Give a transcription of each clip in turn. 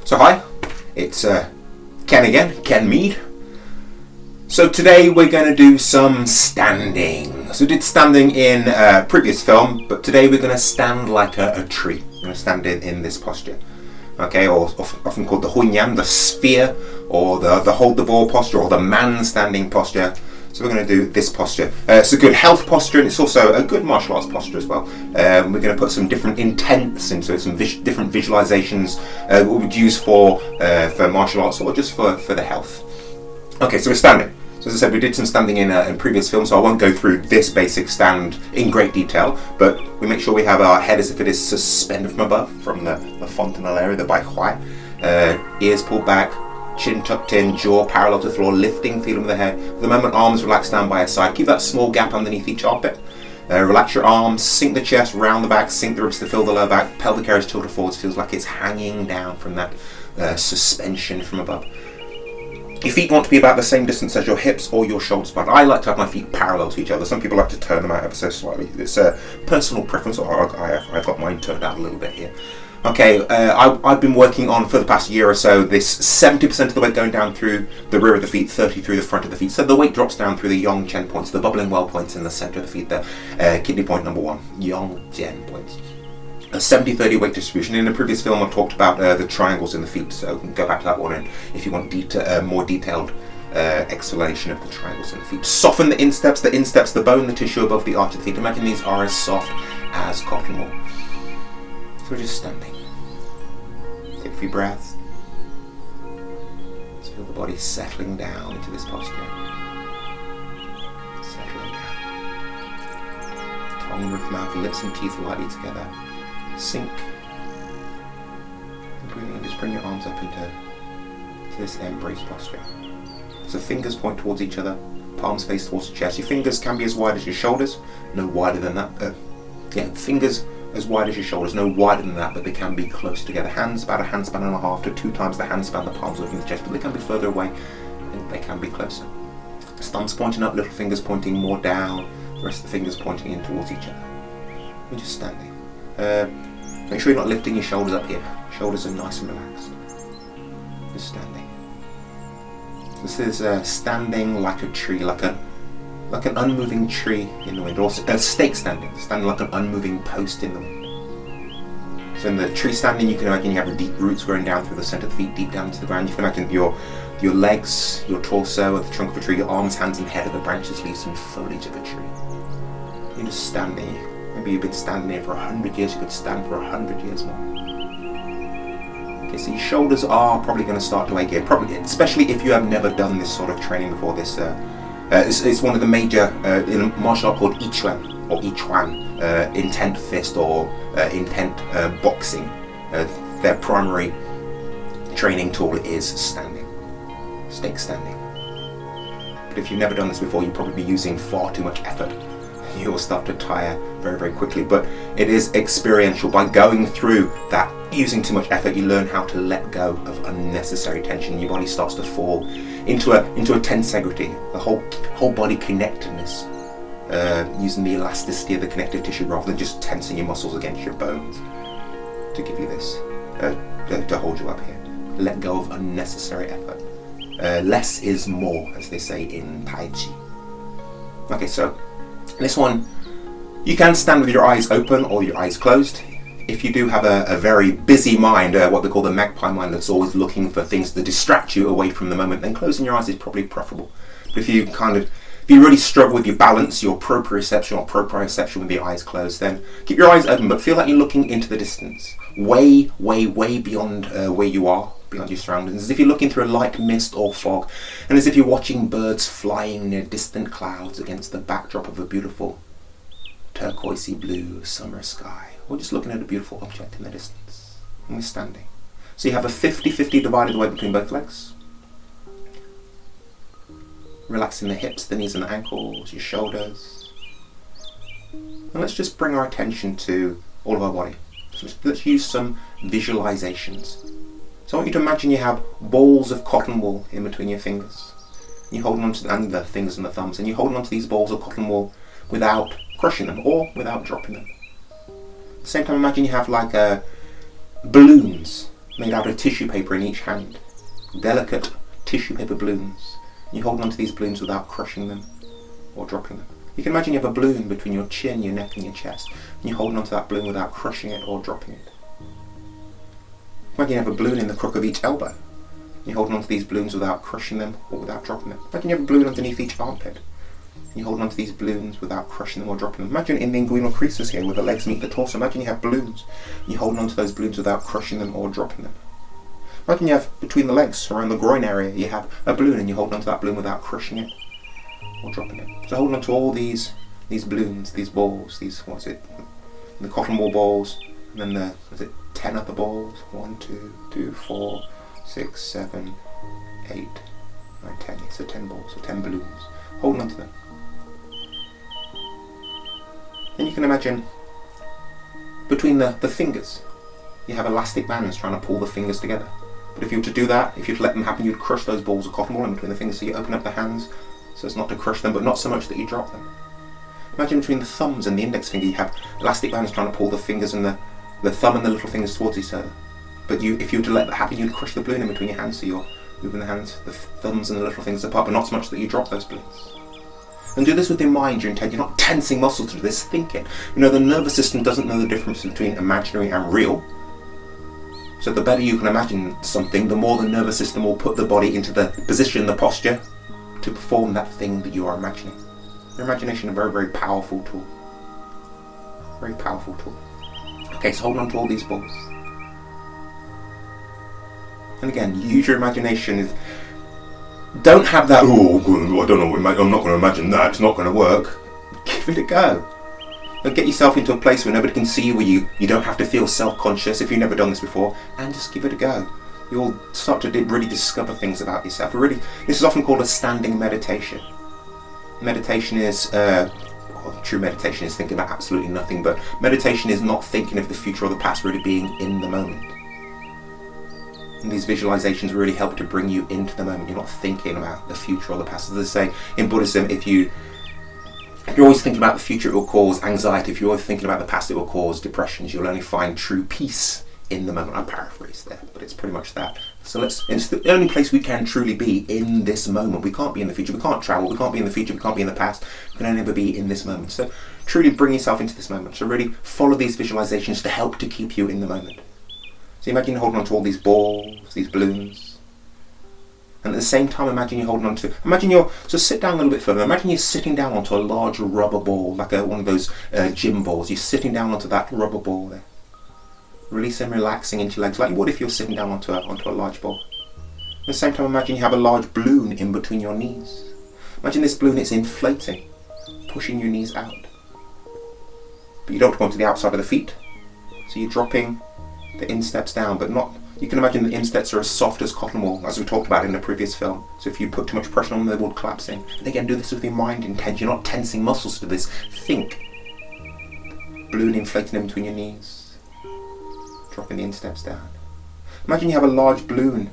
So hi, it's Ken again, Ken Mead. So today we're going to do some standing. So we did standing in a previous film, but today we're going to stand like a tree. We're going to stand in this posture. Okay, or often called the huinyan, the sphere, or the hold the ball posture, or the man standing posture. So we're going to do this posture. It's a good health posture, and it's also a good martial arts posture as well. We're going to put some different intents into it, some different visualizations what we would use for martial arts or just for the health. Okay, so we're standing. So as I said, we did some standing in previous films, so I won't go through this basic stand in great detail, but we make sure we have our head as if it is suspended from above, from the fontanelle area, the baihuai. Ears pulled back, chin tucked in, jaw parallel to the floor, lifting, feeling with the head. For the moment, arms relaxed down by your side. Keep that small gap underneath each armpit. Relax your arms, sink the chest, round the back, sink the ribs to fill the lower back. Pelvic area is tilted forwards, feels like it's hanging down from that suspension from above. Your feet want to be about the same distance as your hips or your shoulders, but I like to have my feet parallel to each other. Some people like to turn them out ever so slightly. It's a personal preference, or I've got mine turned out a little bit here. Okay, I've been working on, for the past year or so, this 70% of the weight going down through the rear of the feet, 30% through the front of the feet. So the weight drops down through the Yang Chen points, the bubbling well points in the center of the feet, the kidney point number 1, Yang Chen points. A 70-30 weight distribution. In the previous film I've talked about the triangles in the feet, so you can go back to that one and if you want more detailed explanation of the triangles in the feet. Soften the insteps, the bone, the tissue above the arch of the feet. Imagine these are as soft as cotton wool. So we're just standing. Take a few breaths. Just feel the body settling down into this posture. Settling down. Tongue, roof, mouth, lips and teeth lightly together. Sink. And breathing in, just bring your arms up into this embrace posture. So fingers point towards each other, palms face towards the chest. Your fingers can be as wide as your shoulders, no wider than that. Fingers as wide as your shoulders, no wider than that, but they can be close together. Hands about a handspan and a half to 2 times the handspan, the palms away from the chest, but they can be further away and they can be closer. Thumbs pointing up, little fingers pointing more down, the rest of the fingers pointing in towards each other. We're just standing. Make sure you're not lifting your shoulders up here. Shoulders are nice and relaxed. Just standing. This is standing like a tree, like an unmoving tree in the wind, or stake standing like an unmoving post in the wind. So in the tree standing, you can imagine you have the deep roots growing down through the center of the feet, deep down into the ground. You can imagine your legs, your torso, at the trunk of a tree, your arms, hands, and head are the branches, leaves, and foliage of a tree. You're just standing. Maybe you've been standing there for 100 years. You could stand for 100 years more. Okay, so your shoulders are probably going to start to ache here, probably, especially if you have never done this sort of training before. This it's one of the major in a martial art called Yichuan or Yichuan, intent fist or intent boxing. Their primary training tool is standing, stake standing. But if you've never done this before, you'll probably be using far too much effort. You will start to tire very, very quickly. But it is experiential. By going through that, using too much effort, you learn how to let go of unnecessary tension. Your body starts to fall into a tensegrity, the whole body connectedness, using the elasticity of the connective tissue rather than just tensing your muscles against your bones to give you this, to hold you up here. Let go of unnecessary effort. Less is more, as they say in Tai Chi. Okay, so this one, you can stand with your eyes open or your eyes closed. If you do have a very busy mind, what they call the magpie mind, that's always looking for things to distract you away from the moment, then closing your eyes is probably preferable. But if you really struggle with your balance, your proprioception or proprioception with your eyes closed, then keep your eyes open, but feel like you're looking into the distance, way, way, way beyond where you are, beyond your surroundings, as if you're looking through a light mist or fog, and as if you're watching birds flying near distant clouds against the backdrop of a beautiful turquoisey blue summer sky, or just looking at a beautiful object in the distance. And we're standing. So you have a 50-50 divided weight between both legs. Relaxing the hips, the knees and the ankles, your shoulders. And let's just bring our attention to all of our body. So let's use some visualizations. So I want you to imagine you have balls of cotton wool in between your fingers. You're holding on to the fingers and the thumbs, and you're holding on to these balls of cotton wool without crushing them or without dropping them. At the same time, imagine you have like balloons made out of tissue paper in each hand. Delicate tissue paper balloons. You hold on to these balloons without crushing them or dropping them. You can imagine you have a balloon between your chin, your neck and your chest, and you're holding onto that balloon without crushing it or dropping it. Imagine you have a balloon in the crook of each elbow. You're holding onto these balloons without crushing them or without dropping them. Imagine you have a balloon underneath each armpit. You're holding onto these balloons without crushing them or dropping them. Imagine in the inguinal creases here where the legs meet the torso. Imagine you have balloons. You're holding onto those balloons without crushing them or dropping them. Imagine you have between the legs, around the groin area, you have a balloon and you're holding onto that balloon without crushing it or dropping it. So holding onto all these balloons, these balls, the cotton ball balls, and then 10 other balls. 1, 2, 3, 4, 6, 7, 8, 9, 10. So 10 balls, so 10 balloons. Holding onto them. Then you can imagine between the fingers, you have elastic bands trying to pull the fingers together. But if you were to do that, if you were to let them happen, you'd crush those balls of cotton ball in between the fingers, so you open up the hands so as not to crush them, but not so much that you drop them. Imagine between the thumbs and the index finger, you have elastic bands trying to pull the fingers and the thumb and the little fingers towards each other. But if you were to let that happen, you'd crush the balloon in between your hands, so you're moving the hands, the thumbs and the little fingers apart, but not so much that you drop those balloons. And do this with your mind, your intent. You're not tensing muscles to do this, thinking. The nervous system doesn't know the difference between imaginary and real. So the better you can imagine something, the more the nervous system will put the body into the position, the posture, to perform that thing that you are imagining. Your imagination is a very, very powerful tool. Very powerful tool. Okay, so hold on to all these balls. And again, use your imagination. Don't have that, I don't know, I'm not going to imagine that, it's not going to work. Give it a go. And get yourself into a place where nobody can see you, where you don't have to feel self-conscious if you've never done this before, and just give it a go. You'll start to really discover things about yourself. This is often called a standing meditation. Meditation is, true meditation is thinking about absolutely nothing, but meditation is not thinking of the future or the past, really being in the moment. And these visualizations really help to bring you into the moment. You're not thinking about the future or the past. As they say in Buddhism, if you're always thinking about the future, it will cause anxiety. If you're always thinking about the past, it will cause depressions. You'll only find true peace in the moment. I paraphrase there, but it's pretty much that. So it's the only place we can truly be in this moment. We can't be in the future. We can't travel. We can't be in the future. We can't be in the past. We can only ever be in this moment. So truly bring yourself into this moment. So really follow these visualizations to help to keep you in the moment. So imagine you're holding on to all these balls, these balloons. And at the same time, imagine you're so sit down a little bit further. Imagine you're sitting down onto a large rubber ball, like one of those gym balls. You're sitting down onto that rubber ball there. Release and relaxing into your legs, like you would if you're sitting down onto a large ball. At the same time, imagine you have a large balloon in between your knees. Imagine this balloon, it's inflating, pushing your knees out. But you don't want to go onto the outside of the feet. So you're dropping the insteps down, but not. You can imagine the insteps are as soft as cotton wool, as we talked about in the previous film. So if you put too much pressure on them, they will collapse in. And again, do this with your mind intent. You're not tensing muscles to this. Think. Balloon inflating in between your knees. Dropping the insteps down. Imagine you have a large balloon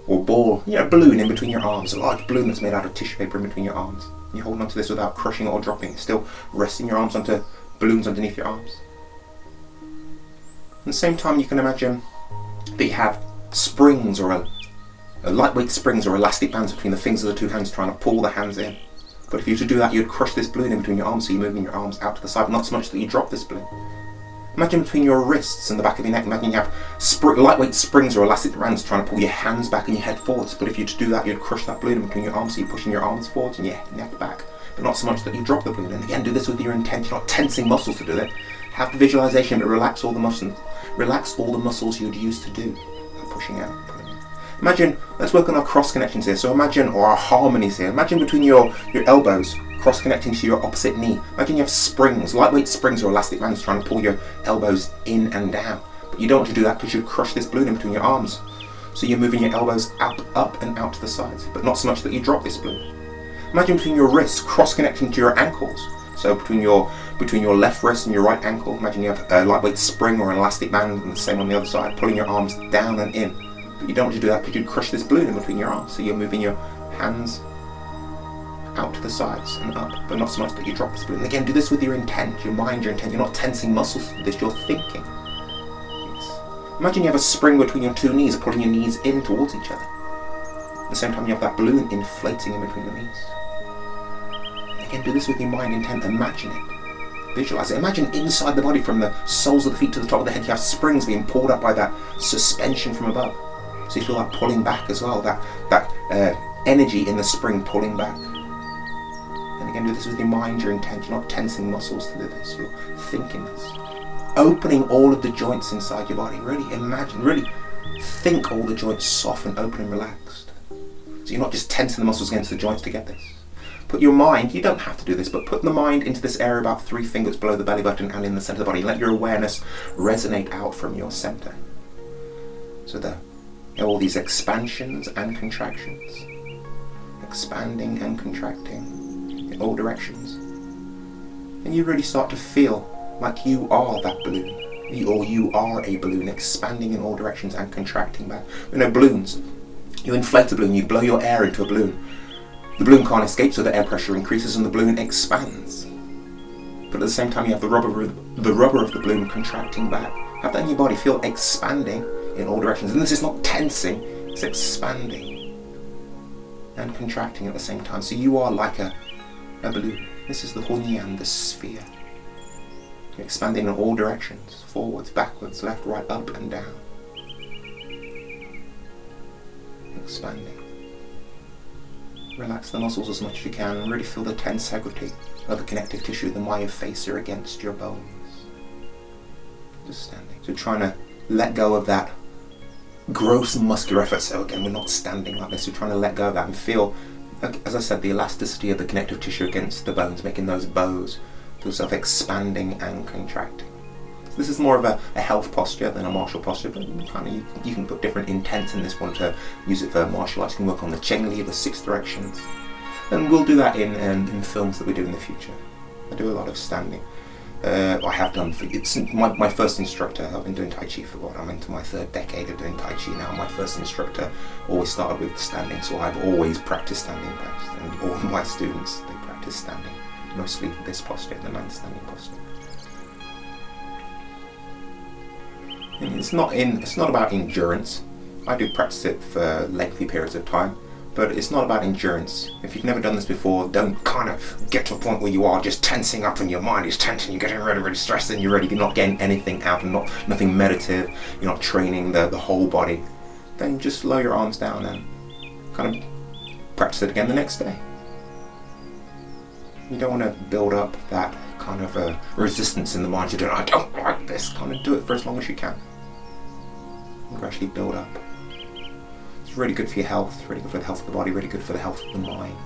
or ball, balloon in between your arms. A large balloon that's made out of tissue paper in between your arms. You're holding onto this without crushing it or dropping. Still resting your arms onto balloons underneath your arms. At the same time, you can imagine that you have springs or a lightweight springs or elastic bands between the fingers of the two hands trying to pull the hands in. But if you were to do that, you'd crush this balloon in between your arms, so you're moving your arms out to the side, not so much that you drop this balloon. Imagine between your wrists and the back of your neck, imagine you have lightweight springs or elastic bands trying to pull your hands back and your head forwards. But if you were to do that, you'd crush that balloon in between your arms, so you're pushing your arms forwards and your neck back. But not so much that you drop the balloon. And again, do this with your intent. You're not tensing muscles to do it. Have the visualization, but relax all the muscles. Relax all the muscles you'd use to do. Pushing out, pulling in. Imagine, let's work on our cross connections here. So imagine, or our harmonies here. Imagine between your elbows, cross connecting to your opposite knee. Imagine you have springs, lightweight springs or elastic bands trying to pull your elbows in and down. But you don't want to do that because you crush this balloon in between your arms. So you're moving your elbows up and out to the sides, but not so much that you drop this balloon. Imagine between your wrists, cross connecting to your ankles. So between your left wrist and your right ankle, imagine you have a lightweight spring or an elastic band, and the same on the other side, pulling your arms down and in. But you don't want to do that because you'd crush this balloon in between your arms. So you're moving your hands out to the sides and up, but not so much that you drop this balloon. Again, do this with your intent, your mind, your intent. You're not tensing muscles to this, you're thinking. Yes. Imagine you have a spring between your two knees, pulling your knees in towards each other. At the same time, you have that balloon inflating in between your knees. Again, do this with your mind intent. Imagine it. Visualize it. Imagine inside the body, from the soles of the feet to the top of the head, you have springs being pulled up by that suspension from above. So you feel that pulling back as well, that energy in the spring pulling back. And again, do this with your mind, your intent. You're not tensing muscles to do this. You're thinking this. Opening all of the joints inside your body. Really imagine, really think all the joints soften, open and relaxed. So you're not just tensing the muscles against the joints to get this. Put your mind, you don't have to do this, but put the mind into this area about 3 fingers below the belly button and in the center of the body. Let your awareness resonate out from your center. So there are all these expansions and contractions. Expanding and contracting in all directions. And you really start to feel like you are that balloon. You are a balloon, expanding in all directions and contracting back. Balloons. You inflate a balloon, you blow your air into a balloon. The balloon can't escape, so the air pressure increases and the balloon expands. But at the same time, you have the rubber of the balloon contracting back. Have that in your body. Feel expanding in all directions. And this is not tensing, it's expanding and contracting at the same time. So you are like a balloon. This is the Hunyuan, the sphere. You're expanding in all directions. Forwards, backwards, left, right, up and down. Expanding. Relax the muscles as much as you can and really feel the tensegrity of the connective tissue, the myofascia against your bones. Just standing. So trying to let go of that gross muscular effort. So again, we're not standing like this. We're trying to let go of that and feel, as I said, the elasticity of the connective tissue against the bones, making those bows. Feel yourself expanding and contracting. So this is more of a health posture than a martial posture, but you can put different intents in this one to use it for martial arts. You can work on the Cheng-Li, the 6 directions. And we'll do that in films that we do in the future. I do a lot of standing. I have done, it's my first instructor. I've been doing Tai Chi for I'm into my 3rd decade of doing Tai Chi now. My first instructor always started with standing, so I've always practiced standing best. And all my students, they practice standing. Mostly this posture, the 9 standing posture. And it's not about endurance. I do practice it for lengthy periods of time, but it's not about endurance. If you've never done this before, don't kind of get to a point where you are just tensing up and your mind is tensing, you're getting really, really stressed and you're not getting anything out and nothing meditative, you're not training the whole body. Then just lower your arms down and kind of practice it again the next day. You don't want to build up that kind of resistance in the mind. You're doing, I don't like this. Kind of do it for as long as you can. And gradually build up. It's really good for your health, really good for the health of the body, really good for the health of the mind.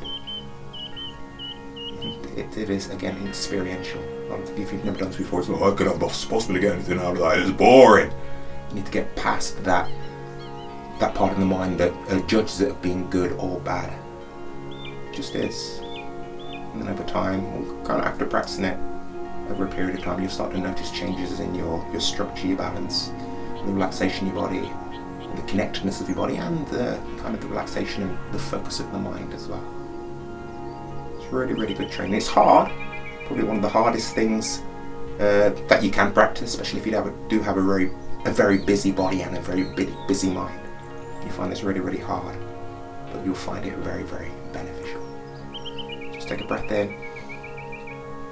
And it is, again, experiential. If you've never done this before, it's like, I'm not supposed to get anything out of that. It's boring. You need to get past that part of the mind that judges it of being good or bad. It just is. And then over time, kind of after practicing it over a period of time, you'll start to notice changes in your structure, your balance, the relaxation of your body, the connectedness of your body, and the kind of the relaxation and the focus of the mind as well. It's really, really good training. It's hard, probably one of the hardest things that you can practice, especially if you do have a very busy body and a very busy mind. You find this really, really hard, but you'll find it very, very beneficial. Just take a breath in,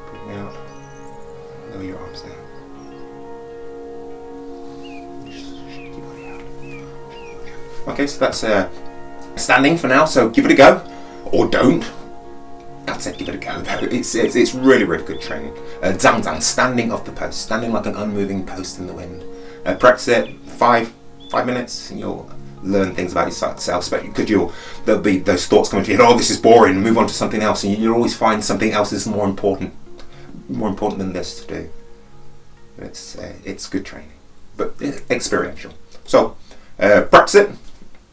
breathing out, lower your arms down. Just shake your body out. Okay, so that's standing for now, so give it a go, or don't. That's it, give it a go though. It's really, really good training. Zhan, standing off the post, standing like an unmoving post in the wind. Practice it 5 minutes and you'll learn things about yourself, because there'll be those thoughts coming to you, oh, this is boring, and move on to something else, and you'll always find something else that's more important than this to do. It's good training, but experiential. So practice it,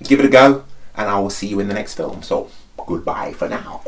give it a go, and I will see you in the next film. So goodbye for now.